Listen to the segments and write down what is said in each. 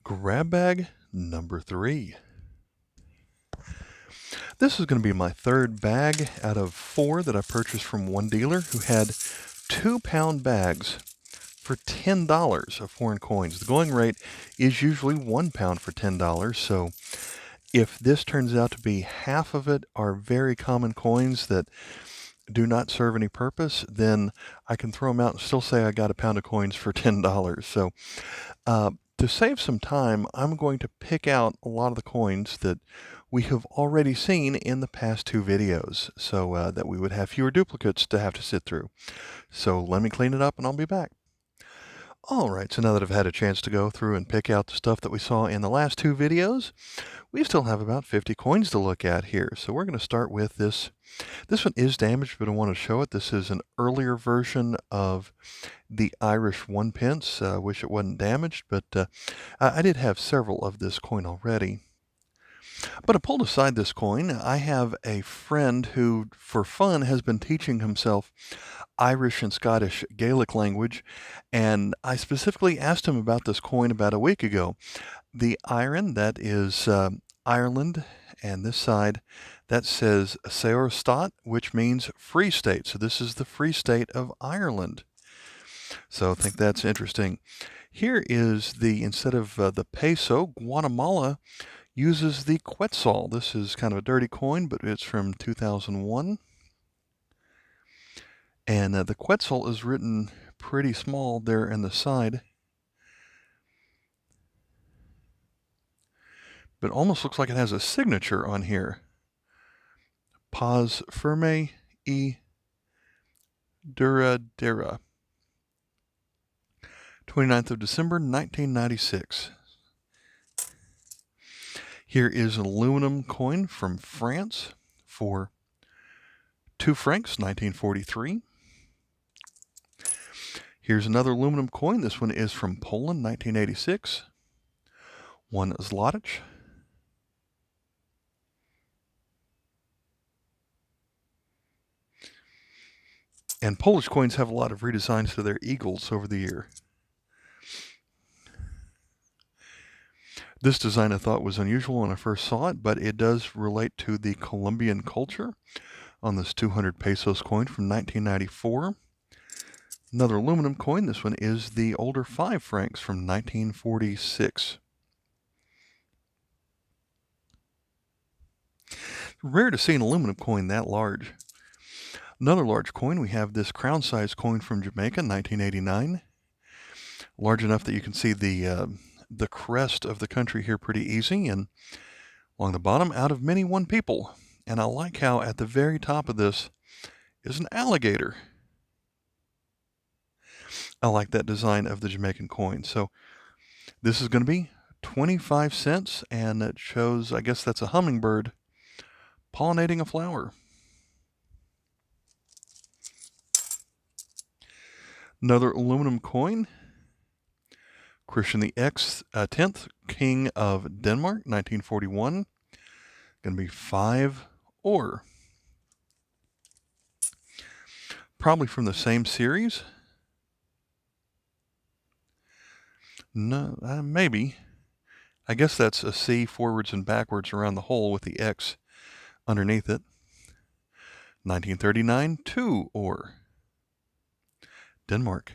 Grab bag number 3. This is going to be my third bag out of 4 that I purchased from one dealer who had 2-pound bags for $10 of foreign coins. The going rate is usually 1 pound for $10, so if this turns out to be half of it are very common coins that do not serve any purpose, then I can throw them out and still say I got a pound of coins for $10. So to save some time, I'm going to pick out a lot of the coins that we have already seen in the past 2 videos, so that we would have fewer duplicates to have to sit through. So let me clean it up and I'll be back. Alright, so now that I've had a chance to go through and pick out the stuff that we saw in the last 2 videos, we still have about 50 coins to look at here. So we're going to start with this. This one is damaged, but I want to show it. This is an earlier version of the Irish 1 pence. Wish it wasn't damaged, but I did have several of this coin already. But I pulled aside this coin. I have a friend who, for fun, has been teaching himself Irish and Scottish Gaelic language, and I specifically asked him about this coin about a week ago. The iron, that is Ireland, and this side, that says Saor Stat, which means Free State. So this is the Free State of Ireland. So I think that's interesting. Here is the, instead of the peso, Guatemala uses the Quetzal. This is kind of a dirty coin, but it's from 2001. And the Quetzal is written pretty small there in the side. But it almost looks like it has a signature on here. Paz Firme y Duradera. 29th of December, 1996. Here is an aluminum coin from France for 2 francs, 1943. Here's another aluminum coin. This one is from Poland, 1986. 1 zlotych. And Polish coins have a lot of redesigns to their eagles over the year. This design I thought was unusual when I first saw it, but it does relate to the Colombian culture on this 200 pesos coin from 1994. Another aluminum coin. This one is the older 5 francs from 1946. Rare to see an aluminum coin that large. Another large coin, we have this crown-size coin from Jamaica, 1989. Large enough that you can see the crest of the country here pretty easy, and along the bottom, out of many one people. And I like how at the very top of this is an alligator. I like that design of the Jamaican coin. So this is going to be 25 cents, and it shows, I guess that's a hummingbird pollinating a flower. Another aluminum coin. Christian the 10th, King of Denmark, 1941. Going to be 5 ore. Probably from the same series. No, maybe. I guess that's a C forwards and backwards around the hole with the X underneath it. 1939, 2 ore. Denmark.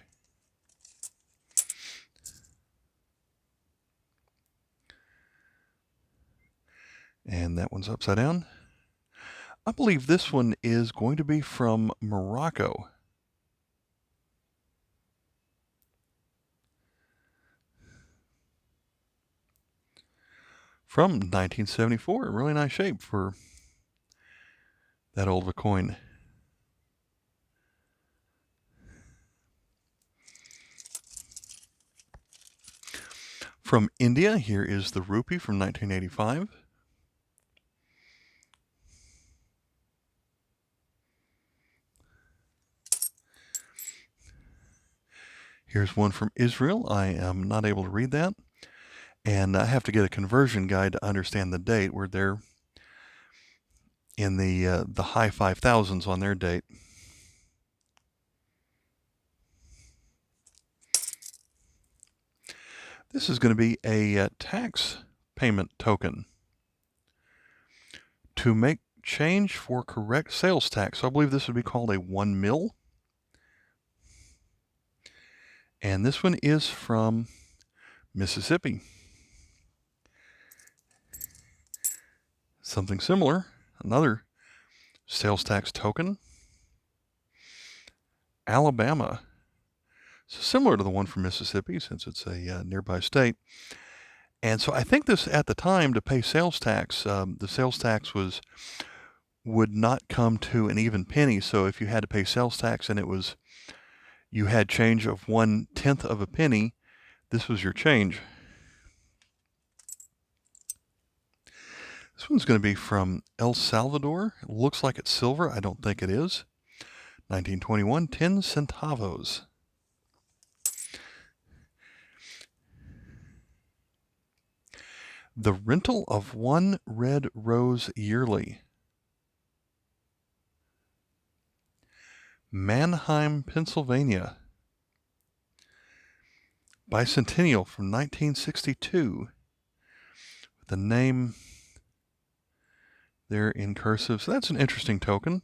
And that one's upside down. I believe this one is going to be from Morocco. From 1974. Really nice shape for that old of a coin. From India, here is the rupee from 1985. Here's one from Israel. I am not able to read that. And I have to get a conversion guide to understand the date, where they're in the high 5,000s on their date. This is going to be a tax payment token to make change for correct sales tax. So I believe this would be called a 1 mil. And this one is from Mississippi. Something similar, another sales tax token. Alabama. So similar to the one from Mississippi, since it's a nearby state. And so I think this, at the time, to pay sales tax, the sales tax would not come to an even penny. So if you had to pay sales tax and you had change of 1/10 of a penny, this was your change. This one's going to be from El Salvador. It looks like it's silver. I don't think it is. 1921, 10 centavos. The rental of 1 red rose yearly. Mannheim, Pennsylvania. Bicentennial from 1962. The name there in cursive. So that's an interesting token.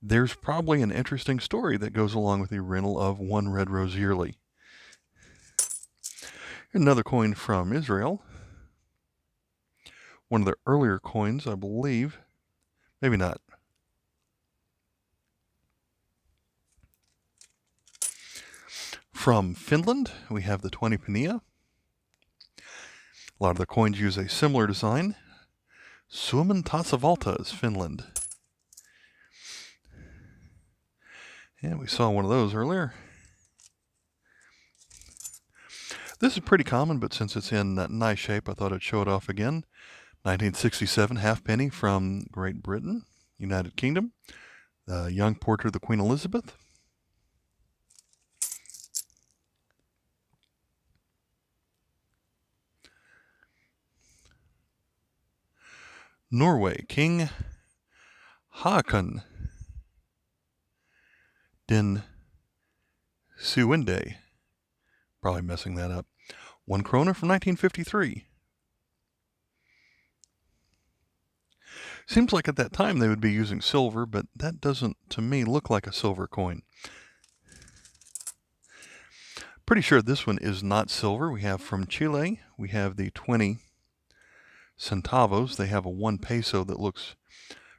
There's probably an interesting story that goes along with the rental of 1 red rose yearly. Another coin from Israel. One of their earlier coins, I believe. Maybe not. From Finland, we have the 20 pennia. A lot of the coins use a similar design. Suomen tasavalta is Finland. And we saw one of those earlier. This is pretty common, but since it's in nice shape, I thought I'd show it off again. 1967 halfpenny from Great Britain, United Kingdom. The young portrait of the Queen Elizabeth. Norway, King Haakon den Suende. Probably messing that up. 1 krona from 1953. Seems like at that time they would be using silver, but that doesn't, to me, look like a silver coin. Pretty sure this one is not silver. We have from Chile, we have the 20 centavos. They have a 1 peso that looks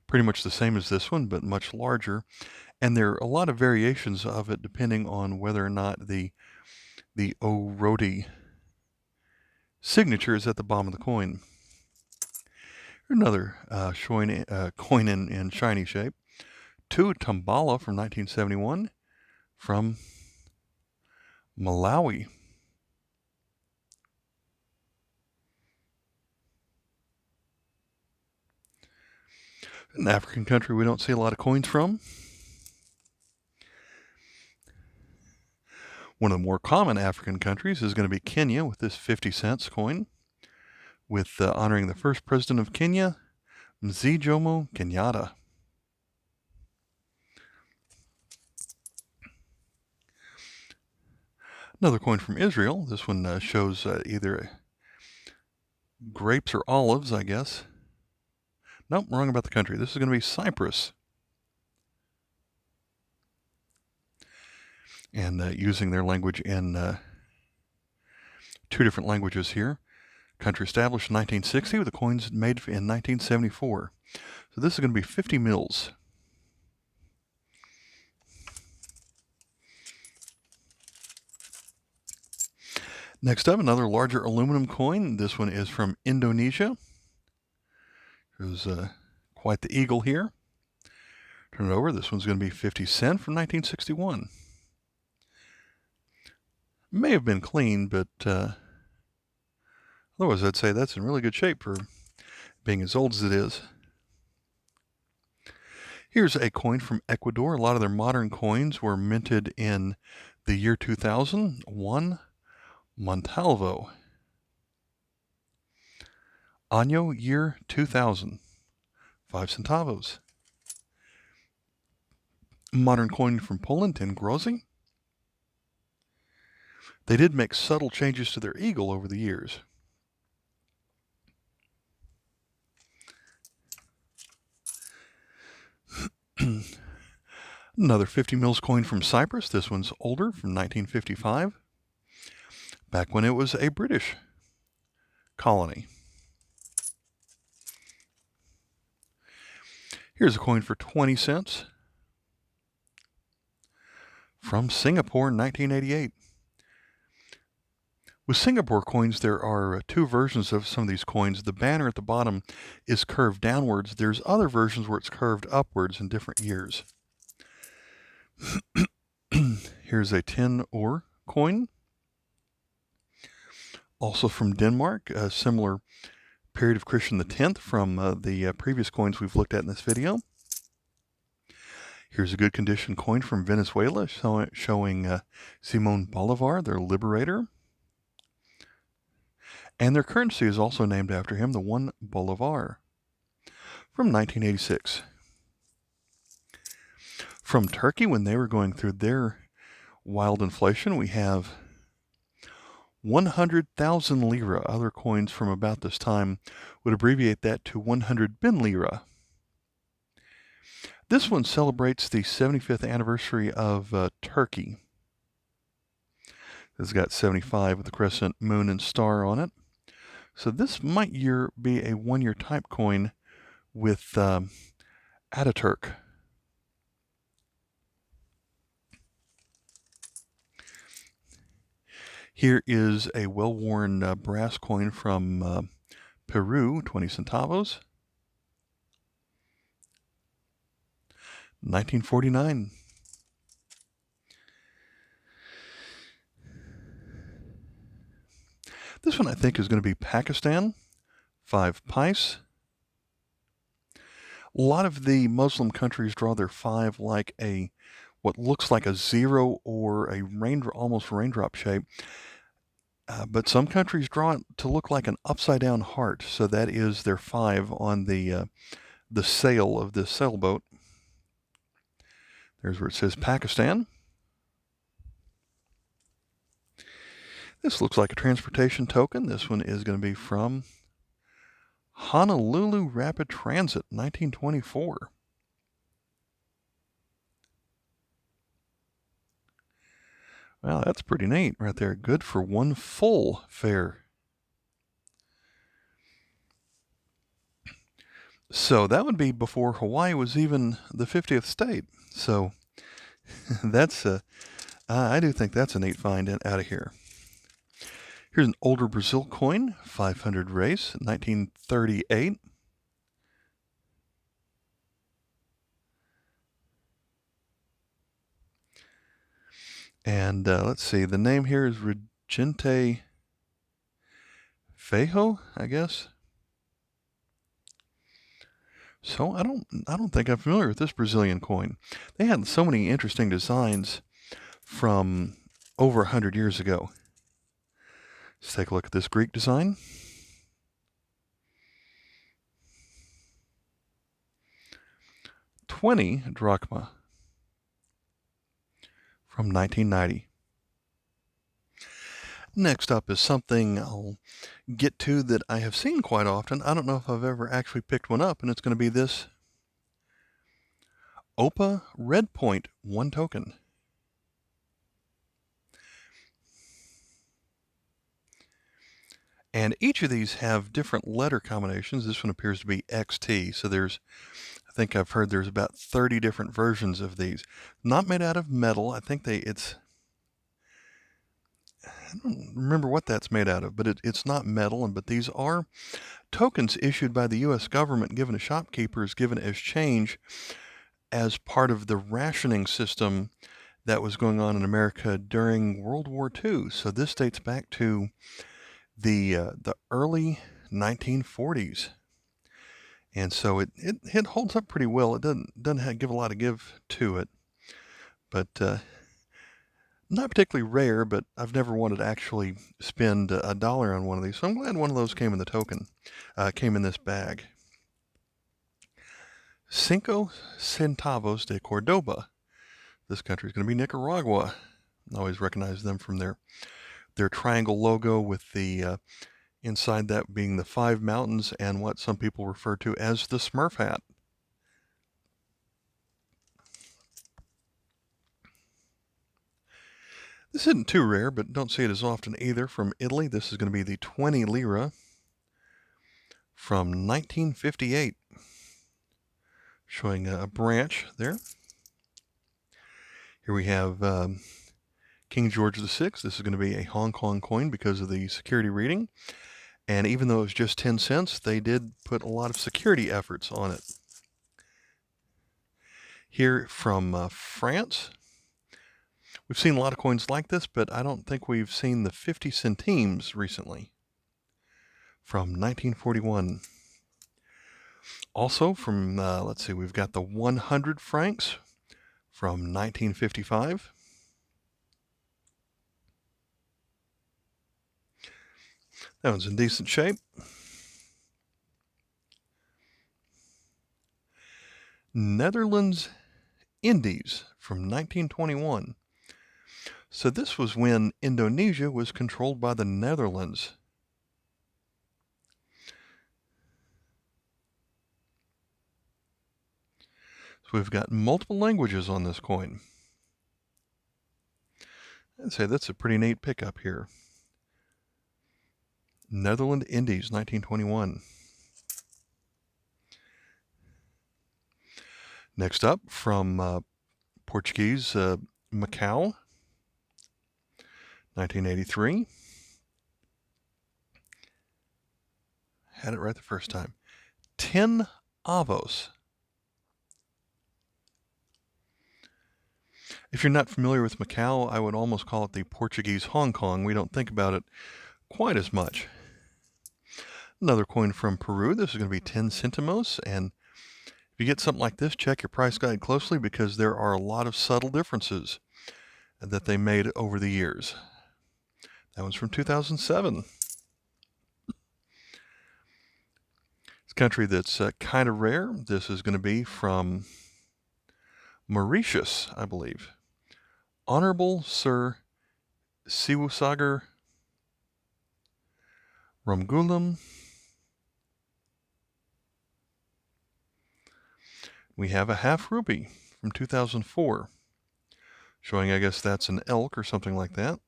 pretty much the same as this one, but much larger. And there are a lot of variations of it depending on whether or not the Orodi signature is at the bottom of the coin. Another coin in shiny shape. 2 Tambala from 1971 from Malawi. An African country we don't see a lot of coins from. One of the more common African countries is going to be Kenya with this 50 cents coin, with honoring the first president of Kenya, Mzee Jomo Kenyatta. Another coin from Israel. This one shows either grapes or olives, I guess. Nope, wrong about the country. This is going to be Cyprus. And using their language in 2 different languages here. Country established in 1960 with the coins made in 1974. So this is going to be 50 mils. Next up, another larger aluminum coin. This one is from Indonesia. There's quite the eagle here. Turn it over. This one's going to be 50 cent from 1961. May have been clean, but otherwise I'd say that's in really good shape for being as old as it is. Here's a coin from Ecuador. A lot of their modern coins were minted in the year 2000. 1 Montalvo. Año year 2000. 5 centavos. Modern coin from Poland, 10 groszy. They did make subtle changes to their eagle over the years. Another 50 mils coin from Cyprus. This one's older, from 1955, back when it was a British colony. Here's a coin for 20 cents from Singapore in 1988. With Singapore coins, there are two versions of some of these coins. The banner at the bottom is curved downwards. There's other versions where it's curved upwards in different years. Here's a 10 ore coin, also from Denmark, a similar period of Christian X from the previous coins we've looked at in this video. Here's a good condition coin from Venezuela showing Simon Bolivar, their liberator. And their currency is also named after him, the 1 Bolivar, from 1986. From Turkey, when they were going through their wild inflation, we have 100,000 lira. Other coins from about this time would abbreviate that to 100 bin lira. This one celebrates the 75th anniversary of Turkey. It's got 75 with the crescent moon and star on it. So this might be a one-year type coin with Ataturk. Here is a well-worn brass coin from Peru, 20 centavos. 1949. This one I think is going to be Pakistan, 5 pice. A lot of the Muslim countries draw their 5 like what looks like a 0 or a almost raindrop shape. But some countries draw it to look like an upside-down heart, so that is their 5 on the sail of this sailboat. There's where it says Pakistan. This looks like a transportation token. This one is going to be from Honolulu Rapid Transit, 1924. Well, that's pretty neat right there. Good for one full fare. So that would be before Hawaii was even the 50th state. So that's I do think that's a neat find out of here. Here's an older Brazil coin, 500 race, 1938. And let's see, the name here is Regente Fejo, I guess. So I don't think I'm familiar with this Brazilian coin. They had so many interesting designs from over 100 years ago. Let's take a look at this Greek design. $20 drachma from 1990. Next up is something I'll get to that I have seen quite often. I don't know if I've ever actually picked one up, and it's going to be this OPA Red Point 1 token. And each of these have different letter combinations. This one appears to be XT, so I think I've heard there's about 30 different versions of these. Not made out of metal. I think I don't remember what that's made out of, but it's not metal. But these are tokens issued by the U.S. government given to shopkeepers, given as change as part of the rationing system that was going on in America during World War II. So this dates back to the early 1940s. And so it holds up pretty well. It doesn't give a lot of give to it, but not particularly rare. But I've never wanted to actually spend $1 on one of these, so I'm glad one of those came in the token, came in this bag. Cinco centavos de Cordoba. This country is going to be Nicaragua. I always recognize them from their their triangle logo with the inside that being the 5 mountains and what some people refer to as the Smurf hat. This isn't too rare, but don't see it as often either. From Italy, this is going to be the 20 lira from 1958, showing a branch there. Here we have King George VI. This is going to be a Hong Kong coin because of the security reading. And even though it was just 10 cents, they did put a lot of security efforts on it. Here from France, we've seen a lot of coins like this, but I don't think we've seen the 50 centimes recently. From 1941. Also from, let's see, we've got the 100 francs from 1955. That one's in decent shape. Netherlands Indies from 1921. So this was when Indonesia was controlled by the Netherlands. So we've got multiple languages on this coin. I'd say that's a pretty neat pickup here. Netherland Indies, 1921. Next up, from Portuguese Macao, 1983. Had it right the first time. 10 avos. If you're not familiar with Macau, I would almost call it the Portuguese Hong Kong. We don't think about it quite as much. Another coin from Peru. This is going to be 10 centimos. And if you get something like this, check your price guide closely because there are a lot of subtle differences that they made over the years. That one's from 2007. It's a country that's kind of rare. This is going to be from Mauritius, I believe. Honorable Sir Siwasagar Ramgoolam. We have a half rupee from 2004, showing I guess that's an elk or something like that.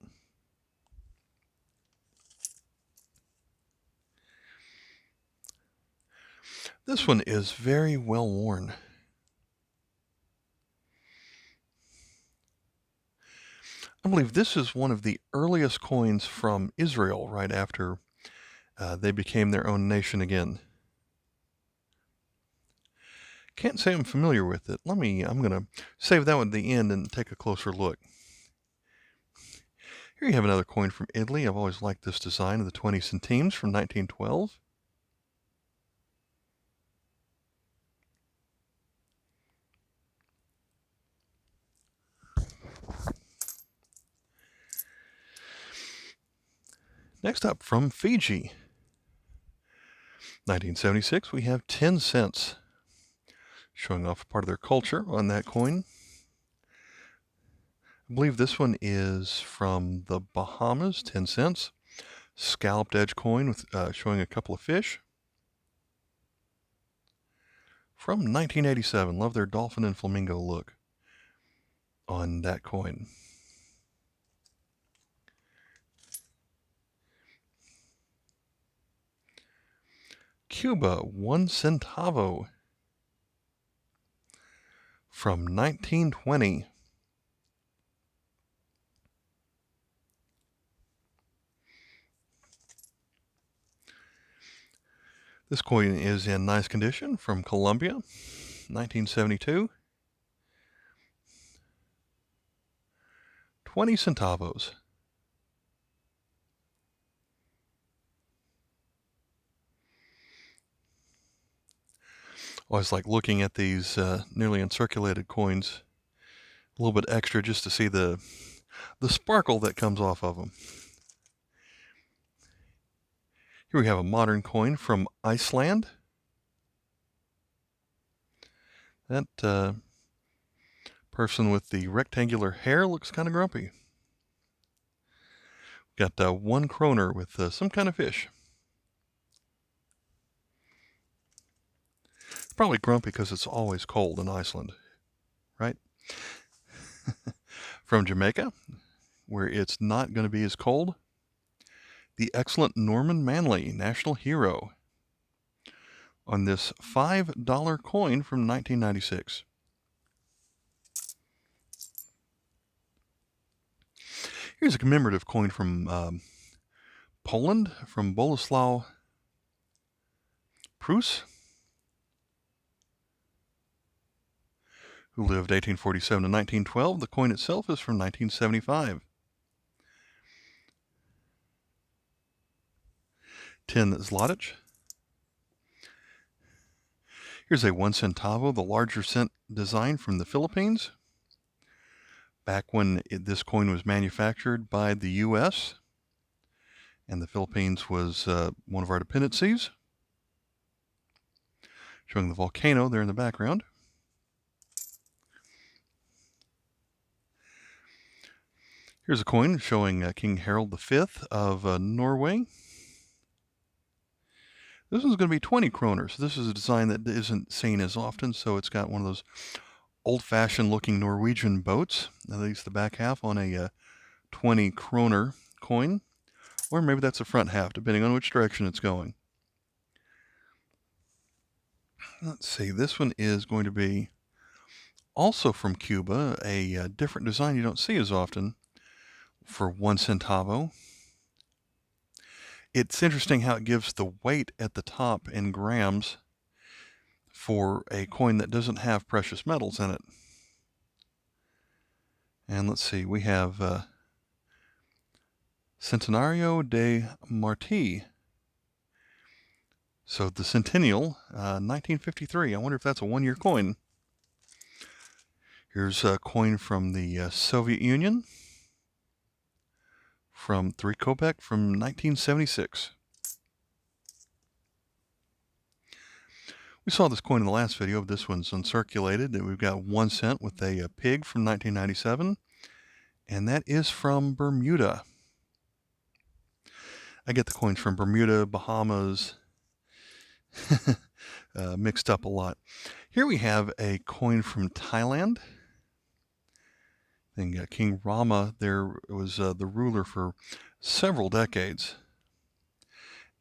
This one is very well worn. I believe this is one of the earliest coins from Israel right after they became their own nation again. Can't say I'm familiar with it. I'm going to save that one at the end and take a closer look. Here you have another coin from Italy. I've always liked this design of the 20 centimes from 1912. Next up, from Fiji, 1976, we have 10 cents, showing off part of their culture on that coin. I believe this one is from the Bahamas, 10 cents. Scalloped edge coin with showing a couple of fish. From 1987, love their dolphin and flamingo look on that coin. Cuba, 1 centavo from 1920. This coin is in nice condition from Colombia, 1972. 20 centavos. Always like looking at these nearly uncirculated coins a little bit extra just to see the sparkle that comes off of them. Here we have a modern coin from Iceland. That person with the rectangular hair looks kind of grumpy. Got 1 kroner with some kind of fish. It's probably grumpy because it's always cold in Iceland, right? From Jamaica, where it's not going to be as cold, the excellent Norman Manley, national hero, on this $5 coin from 1996. Here's a commemorative coin from Poland, from Boleslaw Prus, who lived 1847 to 1912. The coin itself is from 1975. 10 zlotych. Here's a 1 centavo, the larger cent design from the Philippines. Back when this coin was manufactured by the U.S., and the Philippines was one of our dependencies. Showing the volcano there in the background. Here's a coin showing King Harold V of Norway. This one's going to be 20 kroner. So this is a design that isn't seen as often, so it's got one of those old-fashioned looking Norwegian boats, at least the back half on a 20 kroner coin, or maybe that's the front half, depending on which direction it's going. Let's see, this one is going to be also from Cuba, a different design you don't see as often, for 1 centavo. It's interesting how it gives the weight at the top in grams for a coin that doesn't have precious metals in it. And let's see, we have Centenario de Martí. So the Centennial, 1953. I wonder if that's a 1-year coin. Here's a coin from the Soviet Union, from 3 kopeck from 1976. We saw this coin in the last video, but this one's uncirculated. We've got 1 cent with a pig from 1997, and that is from Bermuda. I get the coins from Bermuda, Bahamas, mixed up a lot. Here we have a coin from Thailand. I think King Rama there was the ruler for several decades.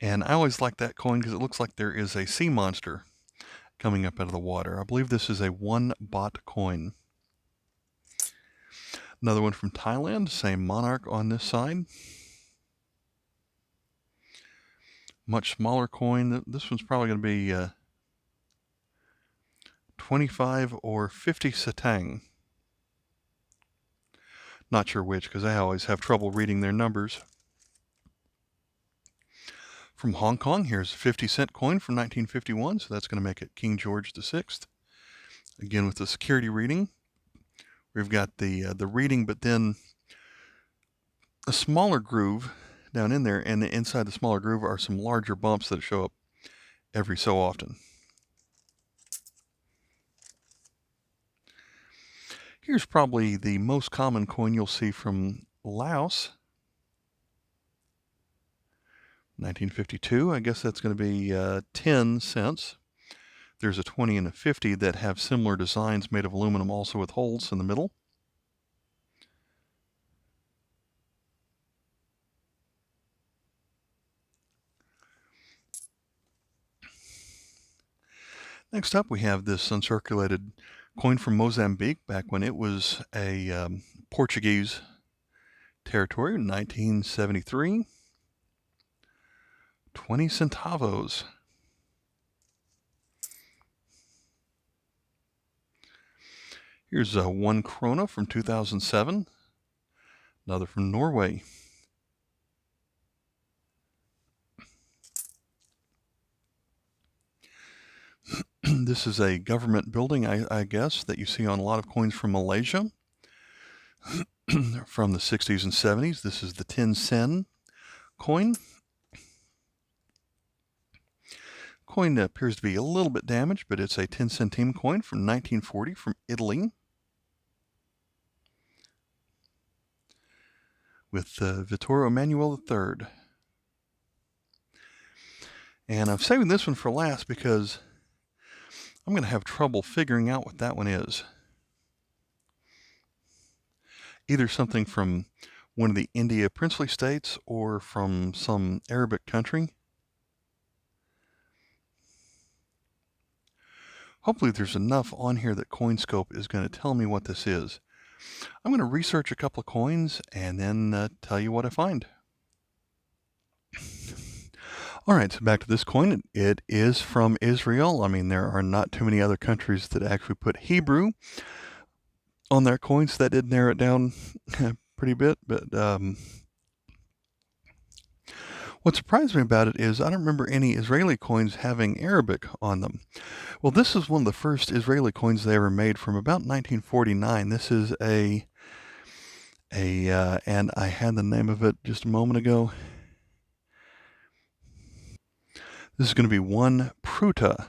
And I always like that coin because it looks like there is a sea monster coming up out of the water. I believe this is a 1 baht coin. Another one from Thailand, same monarch on this side. Much smaller coin. This one's probably going to be 25 or 50 satang. Not sure which, because I always have trouble reading their numbers. From Hong Kong, here's a 50-cent coin from 1951, so that's going to make it King George VI. Again, with the security reading. We've got the reading, but then a smaller groove down in there, and inside the smaller groove are some larger bumps that show up every so often. Here's probably the most common coin you'll see from Laos. 1952, I guess that's going to be 10 cents. There's a 20 and a 50 that have similar designs made of aluminum, also with holes in the middle. Next up, we have this uncirculated coin from Mozambique, back when it was a Portuguese territory, 1973. 20 centavos. Here's a 1 krona from 2007. Another from Norway. This is a government building, I guess, that you see on a lot of coins from Malaysia from the 60s and 70s. This is the 10 sen coin. Coin appears to be a little bit damaged, but it's a 10 centime coin from 1940 from Italy. with Vittorio Emanuele III. And I'm saving this one for last because I'm going to have trouble figuring out what that one is. Either something from one of the India princely states or from some Arabic country. Hopefully there's enough on here that CoinScope is going to tell me what this is. I'm going to research a couple of coins and then tell you what I find. All right, so back to this coin. It is from Israel. I mean, there are not too many other countries that actually put Hebrew on their coins. That did narrow it down pretty bit, but what surprised me about it is I don't remember any Israeli coins having Arabic on them. Well, this is one of the first Israeli coins they ever made from about 1949. This is and I had the name of it just a moment ago. This is going to be 1 pruta.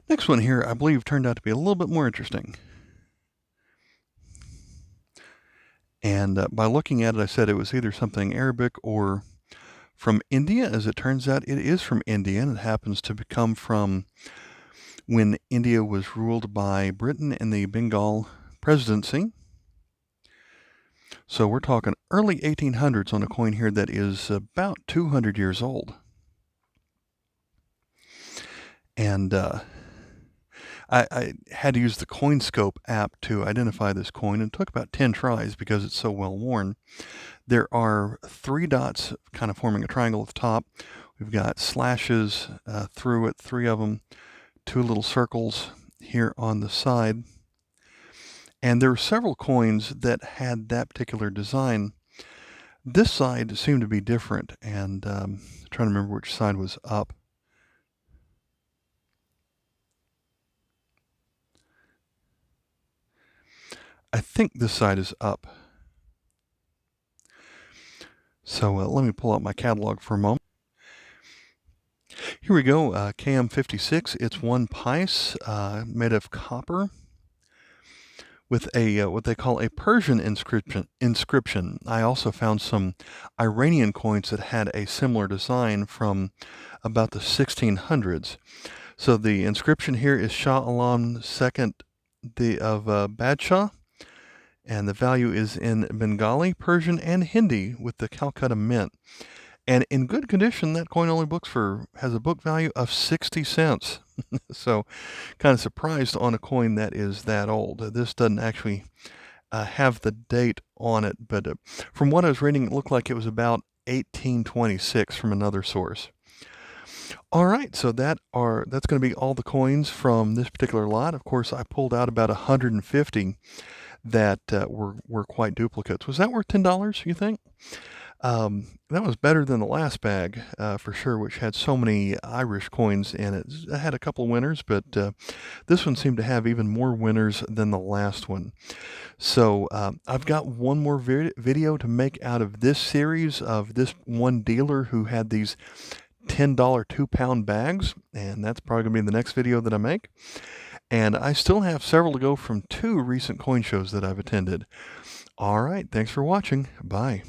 Next one here, I believe, turned out to be a little bit more interesting. And by looking at it, I said it was either something Arabic or from India. As it turns out, it is from India, and it happens to come from when India was ruled by Britain in the Bengal presidency. So we're talking early 1800s on a coin here that is about 200 years old. And I had to use the CoinScope app to identify this coin, and it took about 10 tries because it's so well worn. There are 3 dots kind of forming a triangle at the top. We've got slashes through it, 3 of them, 2 little circles here on the side. And there were several coins that had that particular design. This side seemed to be different, and I'm trying to remember which side was up. I think this side is up. So let me pull out my catalog for a moment. Here we go, KM56. It's 1 pice made of copper with a what they call a Persian inscription. I also found some Iranian coins that had a similar design from about the 1600s. So the inscription here is Shah Alam II of Badshah, and the value is in Bengali, Persian, and Hindi with the Calcutta Mint. And in good condition, that coin only has a book value of 60 cents. So kind of surprised on a coin that is that old. This doesn't actually have the date on it, but from what I was reading, it looked like it was about 1826 from another source. All right, so that's going to be all the coins from this particular lot. Of course, I pulled out about 150 that were quite duplicates. Was that worth $10, you think? That was better than the last bag for sure, which had so many Irish coins in it. It had a couple of winners, but this one seemed to have even more winners than the last one. So I've got one more video to make out of this series of this one dealer who had these $10 2-pound bags, and that's probably going to be the next video that I make. And I still have several to go from 2 recent coin shows that I've attended. All right, thanks for watching. Bye.